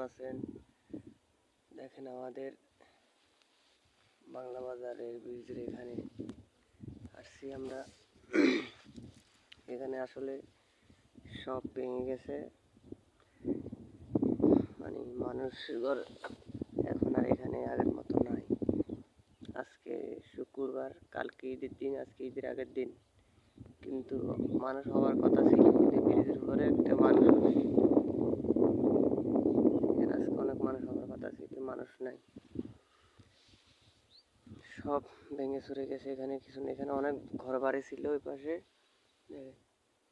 আছেন? দেখেন আমাদের বাংলা বাজারের ব্রিজের এখানে আসছি আমরা। এখানে আসলে সব ভেঙে গেছে, মানে মানুষের ঘর এখন আর এখানে আগের মতো নাই। আজকে শুক্রবার, কালকে ঈদের দিন, আজকে ঈদের আগের দিন, কিন্তু মানুষ হওয়ার কথা ছিল, কিন্তু ব্রিজের উপরে একটা মানুষ, আজকে অনেক মানুষ হওয়ার কথা ছিল, মানুষ নাই, সব ভেঙে চুরে গেছে। এখানে কিছু নেই, এখানে অনেক ঘর বাড়ি ছিল, ওই পাশে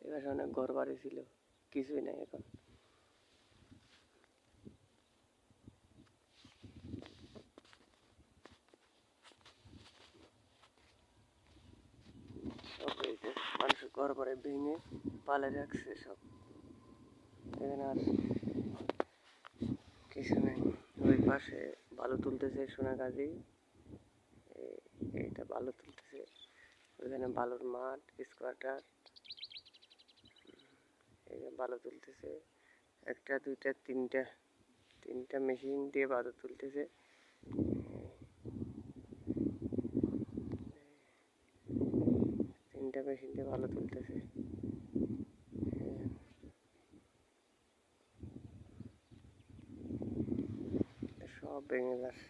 এই পাশে অনেক ঘর বাড়ি ছিল, কিছুই নাই এখন। সব হয়েছে, মানুষের ঘর বাড়ি ভেঙে পালে রাখছে সব, এখানে আর কিছু নেই। ওই পাশে বালু তুলতেছে সোনাগাজী, এইটা বালু তুলতেছে, ওইখানে বালুর মাঠ, স্কোয়াটার, এই বালু তুলতেছে, একটা দুইটা তিনটা মেশিন দিয়ে বালু তুলতেছে। তিনটা মেশিন দিয়ে বালু তুলতেছে, সব ভেঙে যাচ্ছে।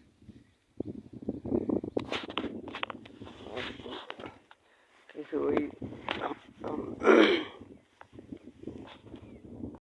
কিছু ওই